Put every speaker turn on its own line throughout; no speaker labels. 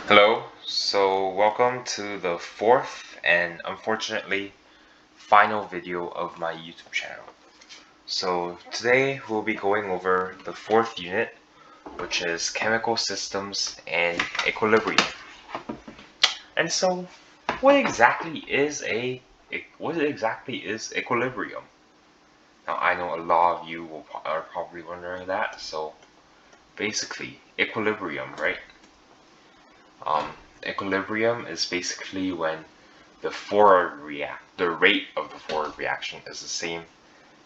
Hello, so welcome to the fourth and unfortunately final video of my YouTube channel. So today we'll be going over the fourth unit, which is chemical systems and equilibrium. And so what exactly is equilibrium? Now I know a lot of you are probably wondering that, so basically equilibrium, right? Equilibrium is basically when the rate of the forward reaction is the same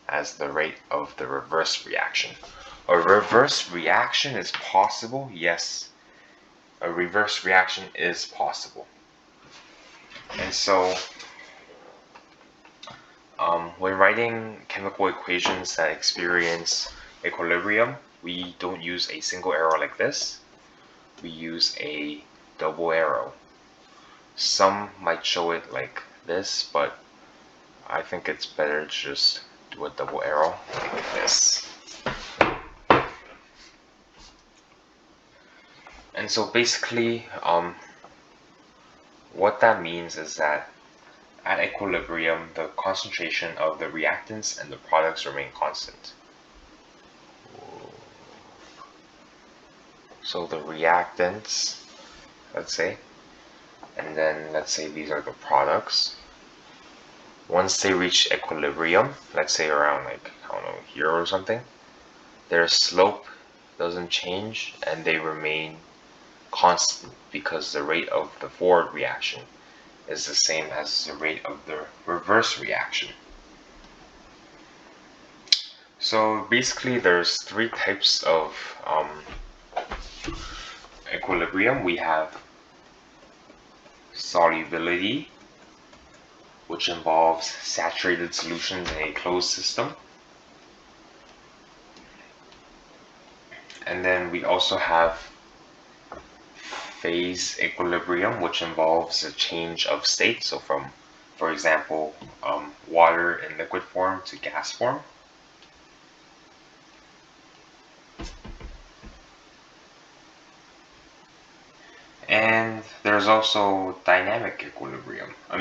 as the rate of the reverse reaction. A reverse reaction is possible, yes. A reverse reaction is possible. And so, when writing chemical equations that experience equilibrium, we don't use a single arrow like this. We use a double arrow. Some might show it like this, but I think it's better to just do a double arrow like this. And so basically, what that means is that at equilibrium, the concentration of the reactants and the products remain constant. So the reactants, let's say, and then let's say these are the products. Once they reach equilibrium, let's say around like, I don't know, here or something, their slope doesn't change and they remain constant because the rate of the forward reaction is the same as the rate of the reverse reaction. So basically there's three types of equilibrium. We have solubility, which involves saturated solutions in a closed system. And then we also have phase equilibrium, which involves a change of state. So from, for example, water in liquid form to gas form. And there's also dynamic equilibrium. I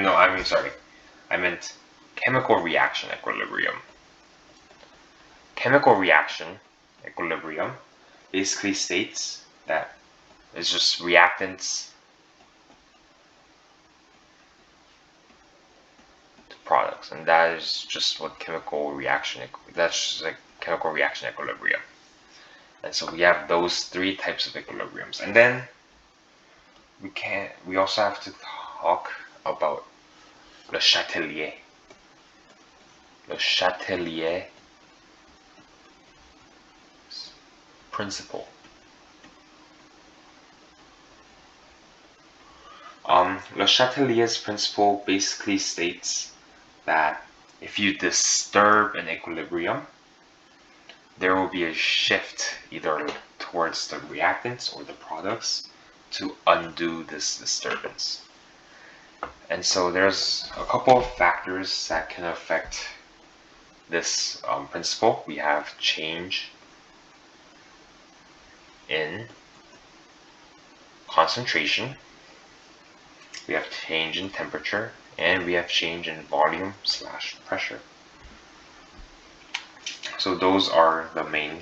meant chemical reaction equilibrium. Chemical reaction equilibrium basically states that it's just reactants to products, and that is just what that's just like chemical reaction equilibrium. And so we have those three types of equilibriums. And then we also have to talk about Le Chatelier. Le Chatelier principle. Le Chatelier's principle basically states that if you disturb an equilibrium, there will be a shift either towards the reactants or the products to undo this disturbance. And so there's a couple of factors that can affect this principle. We have change in concentration, we have change in temperature, and we have change in volume/pressure. So those are the main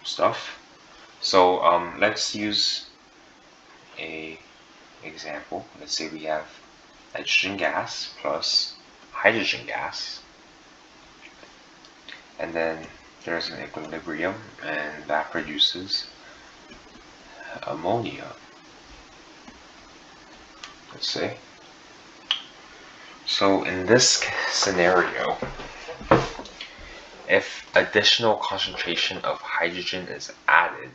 stuff. So let's use a example. Let's say we have nitrogen gas plus hydrogen gas, and then there's an equilibrium, and that produces ammonia, let's say. So in this scenario, if additional concentration of hydrogen is added,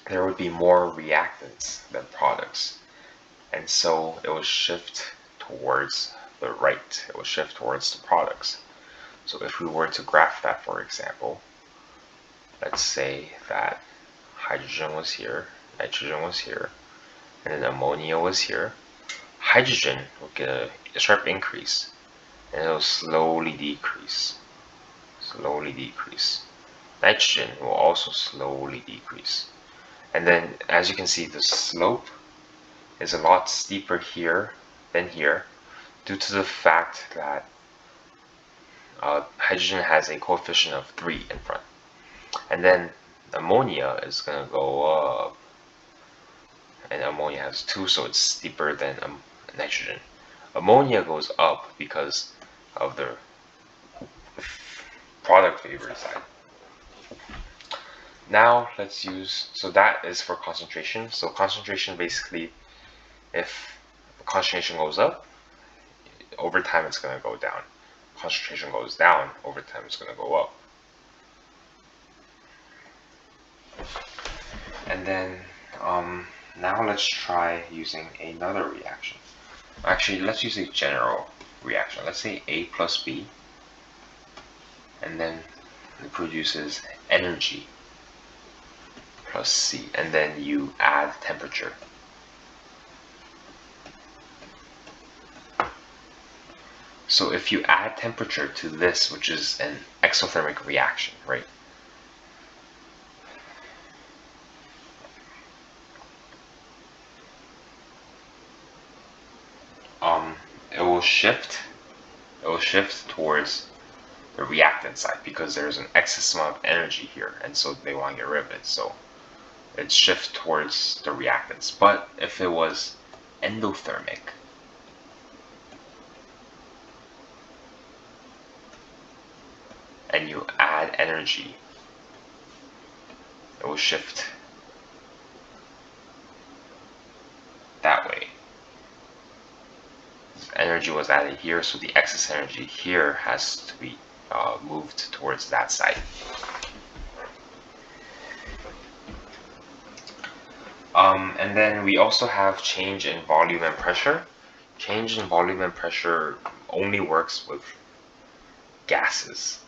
there would be more reactants than products, and so it will shift towards the right. It will shift towards the products. So if we were to graph that, for example, let's say that hydrogen was here, nitrogen was here, and then ammonia was here. Hydrogen will get a sharp increase, and it'll slowly decrease. Nitrogen will also slowly decrease. And then as you can see, the slope is a lot steeper here than here due to the fact that hydrogen has a coefficient of 3 in front. And then ammonia is going to go up. And ammonia has 2, so it's steeper than nitrogen. Ammonia goes up because of the product favored side. Now let's use, so that is for concentration. So concentration basically, if the concentration goes up, over time it's going to go down. Concentration goes down, over time it's going to go up. And then now let's try using another reaction. Actually, let's use a general reaction. Let's say A plus B, and then it produces energy plus C, and then you add temperature. So if you add temperature to this, which is an exothermic reaction, right? It will shift towards the reactant side because there's an excess amount of energy here, and so they want to get rid of it. So it shifts towards the reactants. But if it was endothermic, and you add energy, it will shift that way. Energy was added here, so the excess energy here has to be moved towards that side. And then we also have change in volume and pressure. Change in volume and pressure only works with gases.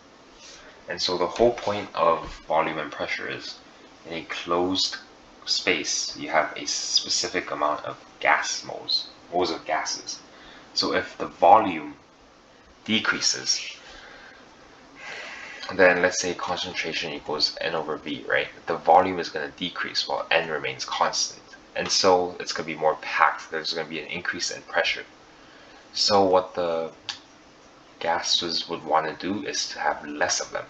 And so the whole point of volume and pressure is in a closed space, you have a specific amount of gas moles of gases. So if the volume decreases, then let's say concentration equals N over V, right? The volume is going to decrease while N remains constant. And so it's going to be more packed. There's going to be an increase in pressure. So what the gases would want to do is to have less of them.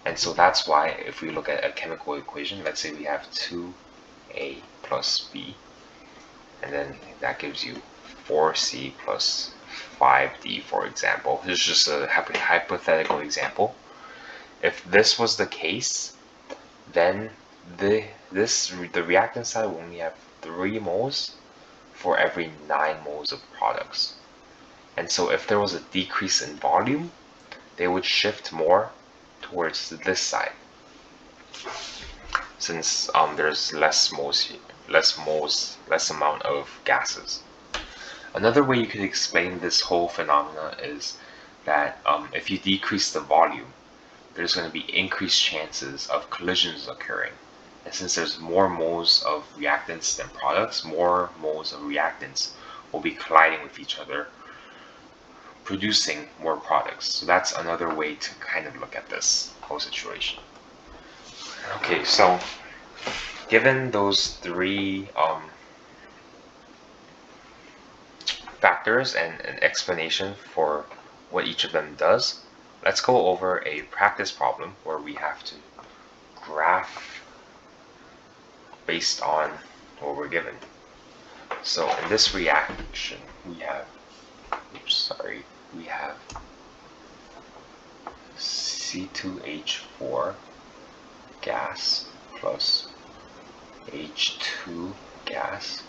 And so that's why if we look at a chemical equation, let's say we have 2A plus B, and then that gives you 4C plus 5D, for example. This is just a hypothetical example. If this was the case, then the reactant side will only have 3 moles for every 9 moles of products. And so if there was a decrease in volume, they would shift more towards this side, since there's less amount of gases. Another way you could explain this whole phenomena is that if you decrease the volume, there's going to be increased chances of collisions occurring. And since there's more moles of reactants than products, more moles of reactants will be colliding with each other, producing more products. So that's another way to kind of look at this whole situation. Okay, so given those 3 factors and an explanation for what each of them does, let's go over a practice problem where we have to graph based on what we're given. So in this reaction, we have C2H4 gas plus H2 gas,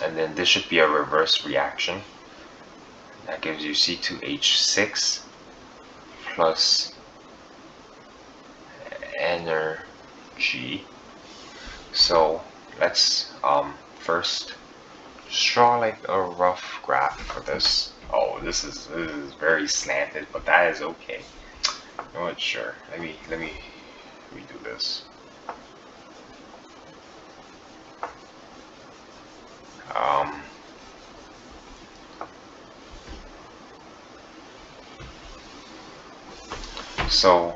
and then this should be a reverse reaction. That gives you C2H6 plus energy. So let's first just draw like a rough graph for this. Oh, this is very slanted, but that is okay. I'm not sure. Let me redo this. So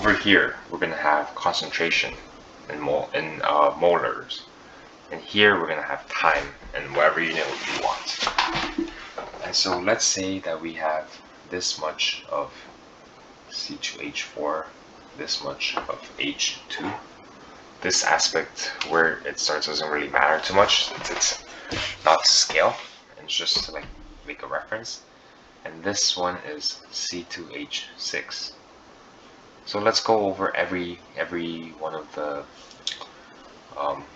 over here we're going to have concentration in molars, and here we're going to have time and whatever unit you want. And so let's say that we have this much of C2H4, this much of H2. This aspect where it starts doesn't really matter too much since it's not to scale, and it's just to like make a reference. And this one is C2H6. So let's go over every one of the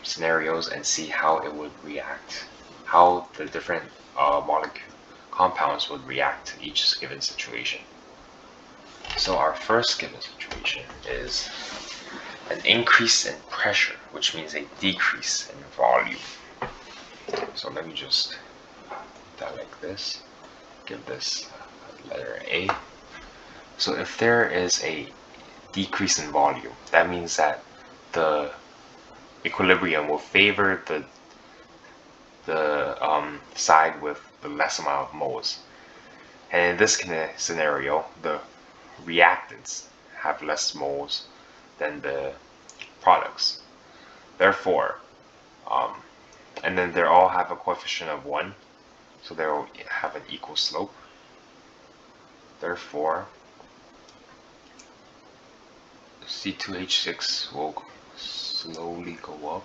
scenarios and see how it would react, how the different compounds would react to each given situation. So our first given situation is an increase in pressure, which means a decrease in volume. So let me just put that like this, give this letter A. So if there is a decrease in volume, that means that the equilibrium will favor the side with the less amount of moles. And in this scenario, the reactants have less moles than the products. Therefore, and then they all have a coefficient of 1, so they'll have an equal slope. Therefore, C2H6 will slowly go up,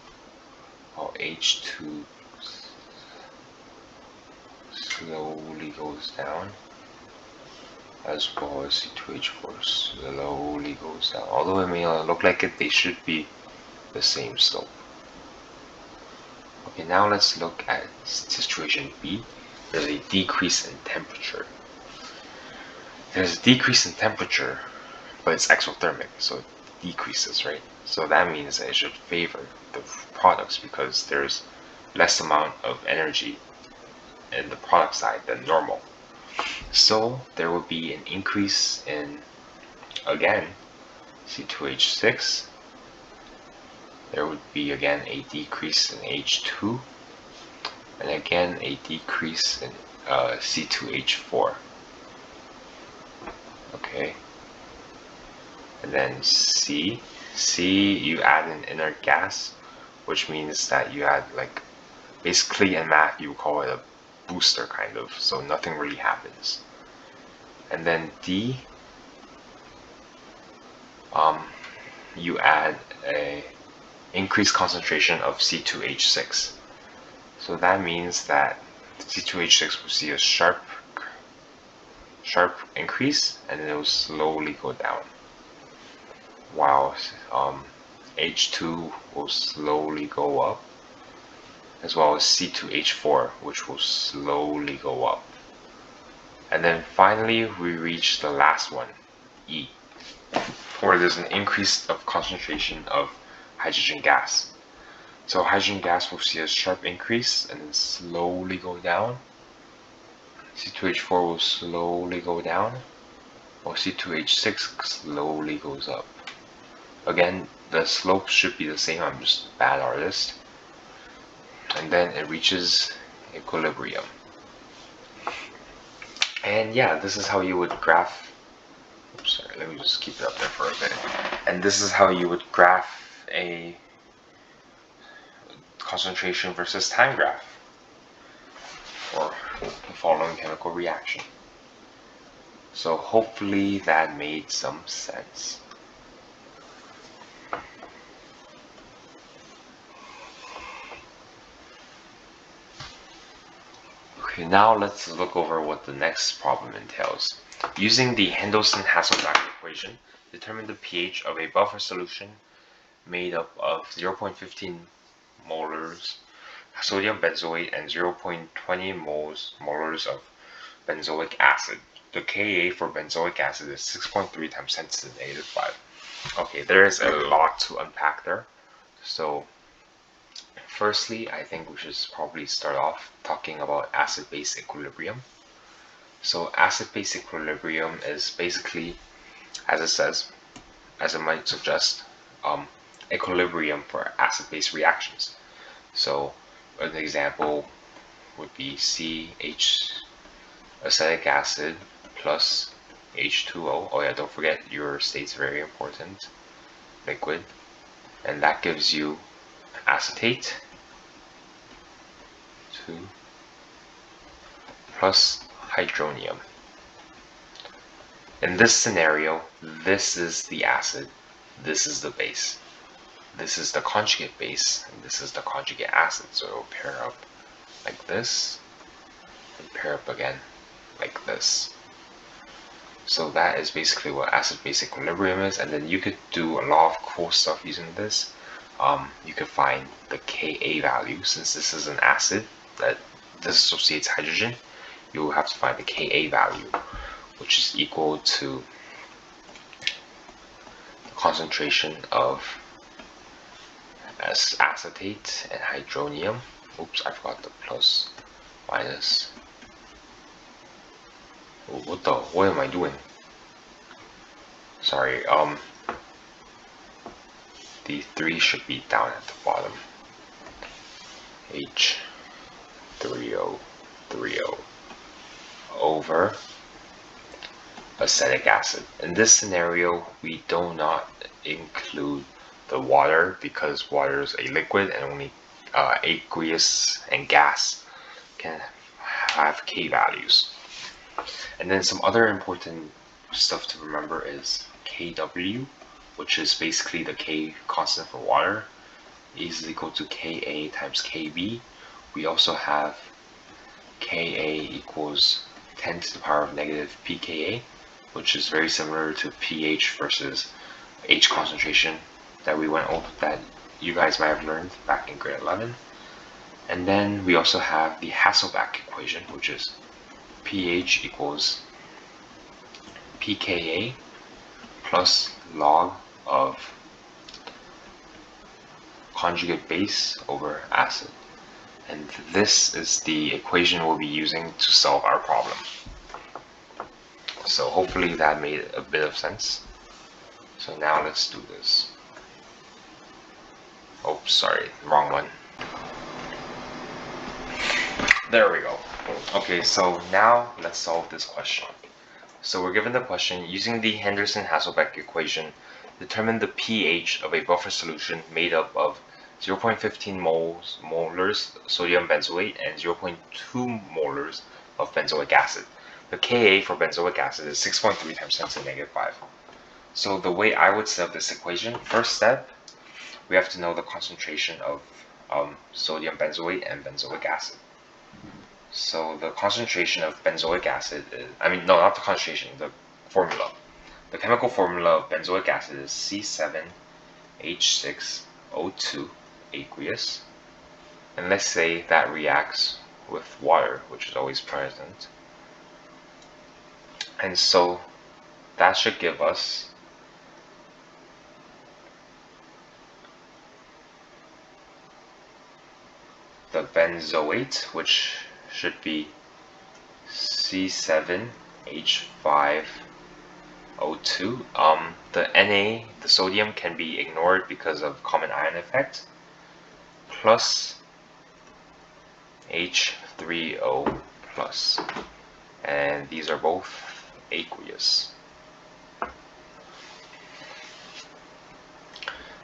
while H2 slowly goes down, as well as C2H4 slowly goes down. Although it may not look like it, they should be the same slope. Okay, now let's look at situation B. There's a decrease in temperature. There's a decrease in temperature, but it's exothermic, so it decreases, right? So that means that it should favor the products because there's less amount of energy in the product side than normal. So there will be an increase in, again, C2H6. There would be again a decrease in H2, and again a decrease in C2H4. Okay. And then C, you add an inert gas, which means that you add, like, basically in math you would call it a booster kind of, so nothing really happens. And then D, you add a increased concentration of C2H6. So that means that C2H6 will see a sharp increase, and then it will slowly go down, while H2 will slowly go up, as well as C2H4, which will slowly go up. And then finally we reach the last one, E, where there's an increase of concentration of hydrogen gas. So hydrogen gas will see a sharp increase and then slowly go down. C2H4 will slowly go down, while C2H6 slowly goes up. Again, the slope should be the same, I'm just a bad artist. And then it reaches equilibrium. And yeah, this is how you would graph. Oops, sorry, let me just keep it up there for a bit. And this is how you would graph a concentration versus time graph for the following chemical reaction. So hopefully that made some sense. Okay, now let's look over what the next problem entails. Using the Henderson-Hasselbalch equation, determine the pH of a buffer solution made up of 0.15 molars sodium benzoate and 0.20 molars of benzoic acid. The Ka for benzoic acid is 6.3 times 10 to the negative 5. Okay, there is a lot to unpack there. So firstly, I think we should probably start off talking about acid-base equilibrium. So acid-base equilibrium is basically, as it says, as it might suggest, equilibrium for acid-base reactions. So an example would be CH acetic acid plus H2O. Oh yeah, don't forget your state's very important. Liquid. And that gives you acetate 2 plus hydronium. In this scenario, this is the acid, this is the base. This is the conjugate base, and this is the conjugate acid. So it will pair up like this, and pair up again like this. So that is basically what acid-base equilibrium is, and then you could do a lot of cool stuff using this. You could find the Ka value. Since this is an acid that dissociates hydrogen, you will have to find the Ka value, which is equal to the concentration of acetate and hydronium. Oops, I forgot the plus, minus. What am I doing? Sorry, the 3 should be down at the bottom. H3O30 over acetic acid. In this scenario, we do not include the water because water is a liquid and only aqueous and gas can have K values. And then some other important stuff to remember is Kw, which is basically the K constant for water, is equal to Ka times Kb. We also have Ka equals 10 to the power of negative pKa, which is very similar to pH versus H concentration that we went over, that you guys might have learned back in grade 11. And then we also have the Hasselbalch equation, which is pH equals pKa plus log of conjugate base over acid. And this is the equation we'll be using to solve our problem. So hopefully that made a bit of sense. So now let's do this. Oh, sorry, wrong one. There we go. Okay, so now let's solve this question. So we're given the question, using the Henderson-Hasselbalch equation, determine the pH of a buffer solution made up of 0.15 molars sodium benzoate and 0.2 molars of benzoic acid. The Ka for benzoic acid is 6.3 times 10 to the negative 5. So the way I would set up this equation, first step, we have to know the concentration of sodium benzoate and benzoic acid. So the concentration of benzoic acid is, not the concentration, the formula. The chemical formula of benzoic acid is C7H6O2 aqueous. And let's say that reacts with water, which is always present. And so that should give us the benzoate, which should be C7H5O2. The Na, the sodium, can be ignored because of common ion effect, plus H3O plus. And these are both aqueous.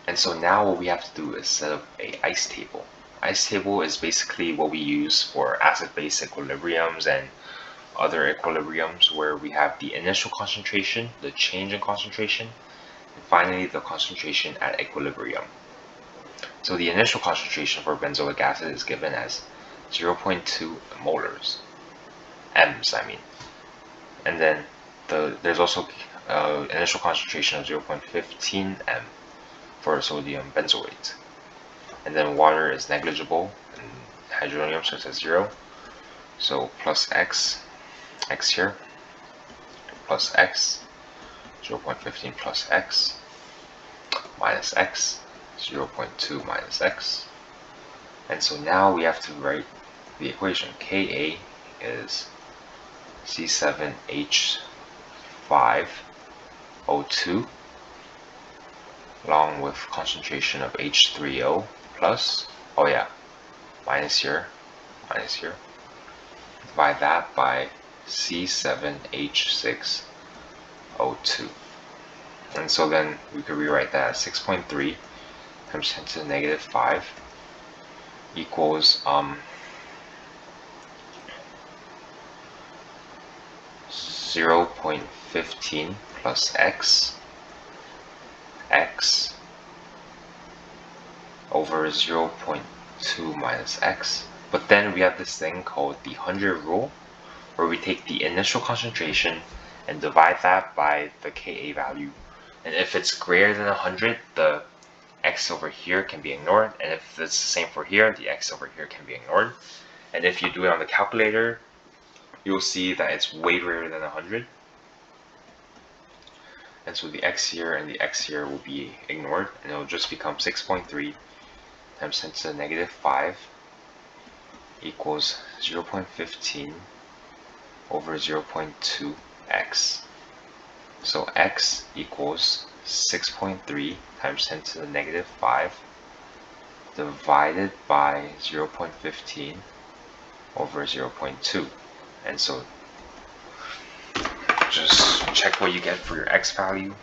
And so now what we have to do is set up an ice table. Ice table is basically what we use for acid-base equilibriums and other equilibriums, where we have the initial concentration, the change in concentration, and finally the concentration at equilibrium. So the initial concentration for benzoic acid is given as 0.2 molars, m's I mean. And then there's also initial concentration of 0.15 m for sodium benzoate. And then water is negligible, and hydronium starts at 0. So plus x here, plus x, 0.15 plus x, minus x, 0.2 minus x. And so now we have to write the equation. Ka is C7H5O2 along with concentration of H3O plus, minus here, divide that by C7H6 0.502. And so then we could rewrite that as 6.3 times 10 to the negative 5 equals 0.15 plus x over 0.2 minus x. But then we have this thing called the 100 rule, where we take the initial concentration and divide that by the Ka value. And if it's greater than 100, the x over here can be ignored. And if it's the same for here, the x over here can be ignored. And if you do it on the calculator, you'll see that it's way greater than 100. And so the x here and the x here will be ignored, and it'll just become 6.3 times 10 to the negative 5 equals 0.15 over 0.2x. So x equals 6.3 times 10 to the negative 5 divided by 0.15 over 0.2. And so just check what you get for your x value.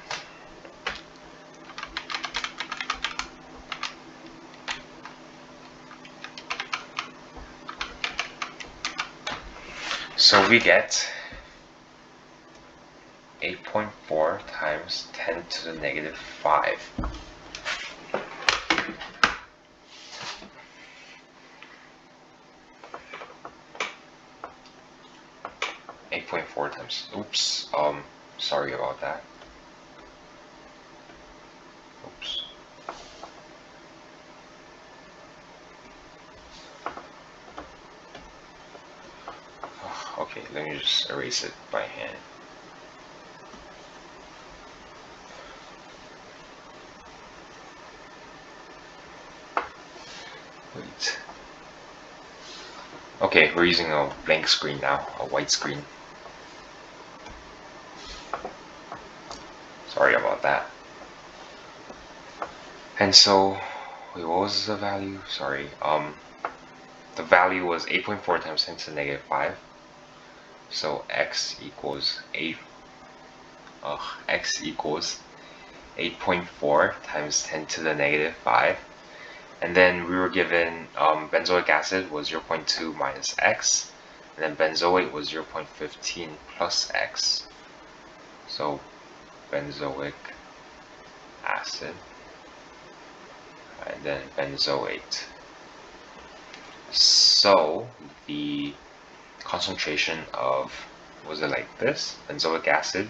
So we get 8.4 times 10 to the negative 5. Oops, sorry about that. Oops. Okay, let me just erase it by hand. Wait. Okay, we're using a blank screen now, a white screen. Sorry about that. And so, wait, what was the value? Sorry, the value was 8.4 times 10 to the negative 5. So x equals 8.4 times 10 to the negative 5. And then we were given benzoic acid was 0.2 minus x, and then benzoate was 0.15 plus x. So benzoic acid, and then benzoate. So the concentration of, was it like this? Benzoic acid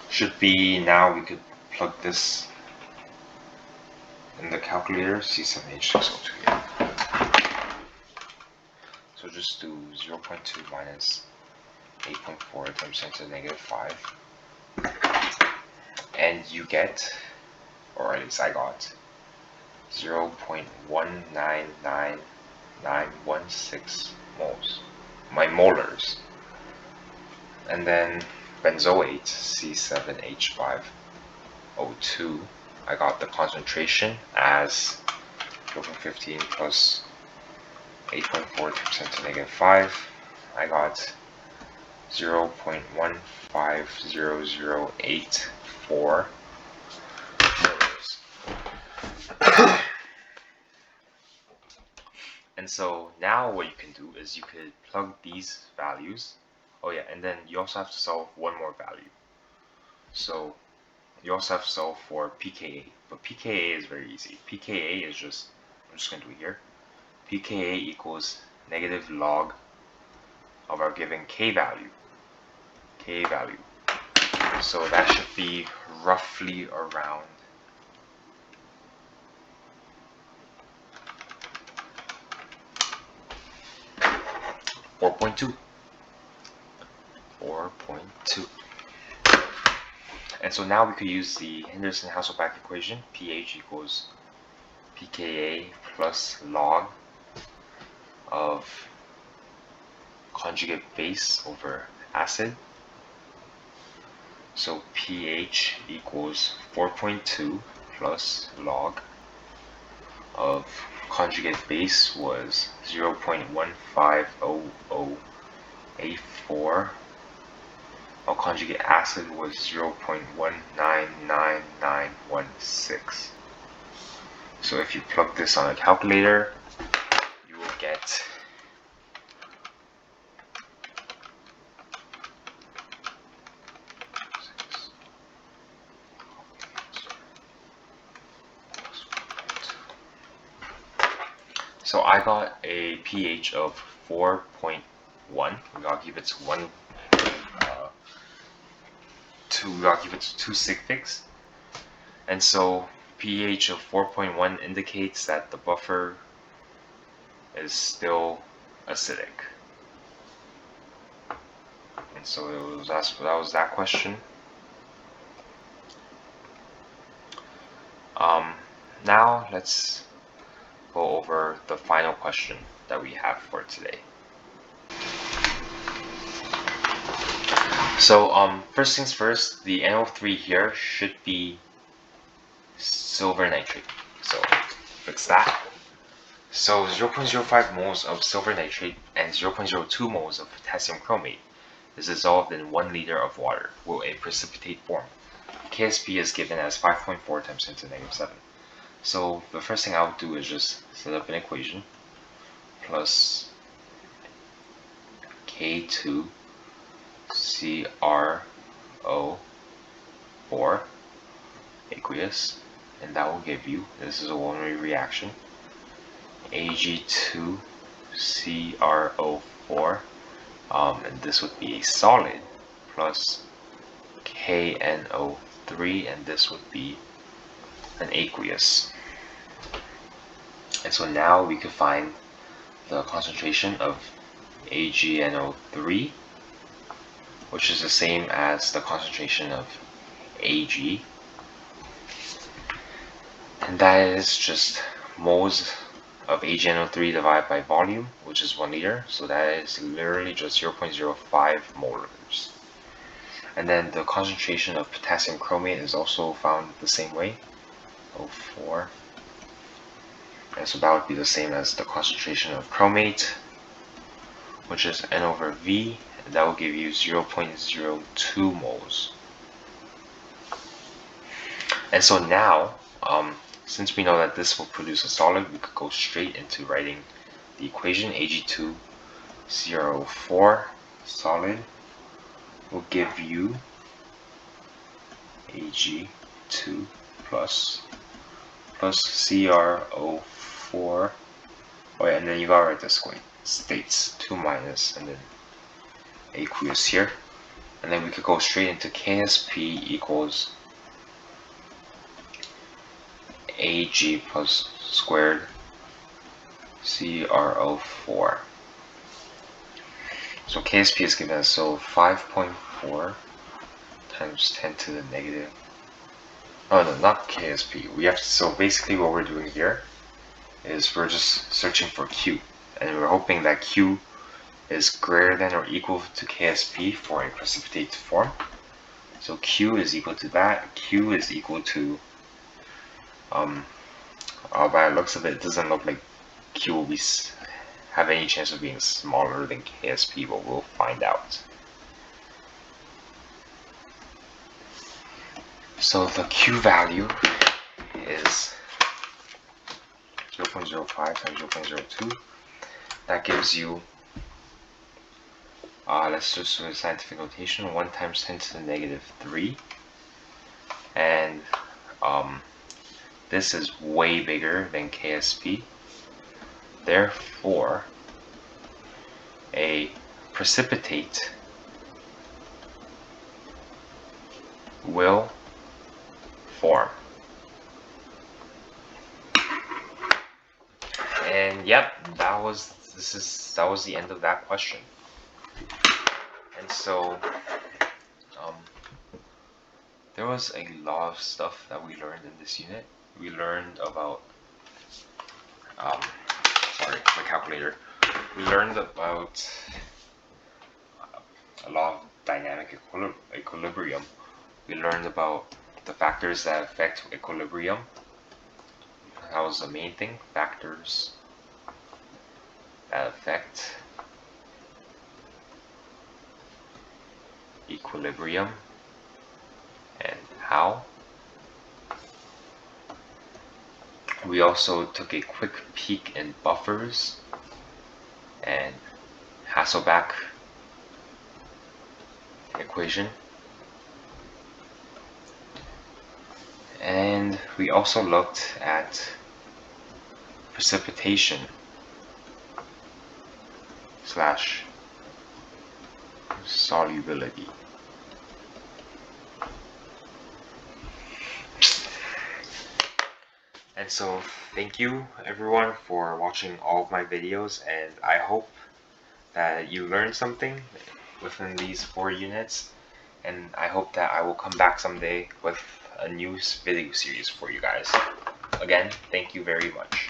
should be, now we could plug this in the calculator, C7H6O2 here. So just do 0.2 minus 8.4 times 10 to the negative 5. And you get, or at least I got, 0.199916 moles, my molars. And then benzoate, C7H5O2, I got the concentration as 0.15 plus 8.4 times 10 to the negative 5. I got 0.150084 molars. And so now what you can do is you could plug these values. Oh yeah, and then you also have to solve one more value. So you also have to solve for pKa, but pKa is very easy. pKa is just, I'm just going to do it here. pKa equals negative log of our given K value. So that should be roughly around 4.2. And so now we could use the Henderson-Hasselbalch equation, pH equals pKa plus log of conjugate base over acid. So pH equals 4.2 plus log of conjugate base was 0.150084. Our conjugate acid was 0.199916. So if you plug this on a calculator, you will get So I got a pH of 4.1. We gotta keep it to we gotta keep it to 2 sig figs. And so pH of 4.1 indicates that the buffer is still acidic. And so that was that question. Now let's go over the final question that we have for today. So first things first, the NO3 here should be silver nitrate. So fix that. So 0.05 moles of silver nitrate and 0.02 moles of potassium chromate is dissolved in 1 liter of water. Will a precipitate form? KSP is given as 5.4 times 10 to the negative 7. So the first thing I would do is just set up an equation plus K2 CrO4 aqueous, and that will give you, this is a one-way reaction, Ag2 CrO4, and this would be a solid, plus KNO3, and this would be an aqueous. And so now we could find the concentration of AgNO3, which is the same as the concentration of Ag, and that is just moles of AgNO3 divided by volume, which is 1 liter, so that is literally just 0.05 molars. And then the concentration of potassium chromate is also found the same way, 0.04, and so that would be the same as the concentration of chromate, which is N over V, and that will give you 0.02 moles. And so now, since we know that this will produce a solid, we could go straight into writing the equation. Ag2CrO4 solid will give you Ag2 plus CrO4. Oh yeah, and then you gotta write the states 2 minus and then aqueous here. And then we could go straight into KSP equals Ag plus squared CrO4. So KSP is given as 5.4 times 10 to the negative. Oh no, not KSP. We have to, so basically what we're doing here is we're just searching for Q, and we're hoping that Q is greater than or equal to KSP for a precipitate to form. So Q is equal to that. Q is equal to by the looks of it, it doesn't look like Q will have any chance of being smaller than KSP, but we'll find out. So the Q value is 0.05 times 0.02. That gives you, let's just do a scientific notation, 1 times 10 to the negative 3. And this is way bigger than KSP. Therefore, a precipitate will form. And yep, that was the end of that question. And so there was a lot of stuff that we learned in this unit. We learned about sorry, my calculator. We learned about a lot of dynamic equilibrium. We learned about the factors that affect equilibrium. that was the main thing. Factors that affect equilibrium and how. We also took a quick peek in buffers and Hasselbalch equation. And we also looked at precipitation slash solubility. And so thank you everyone for watching all of my videos, and I hope that you learned something within these 4 units, and I hope that I will come back someday with a new video series for you guys. Again, thank you very much.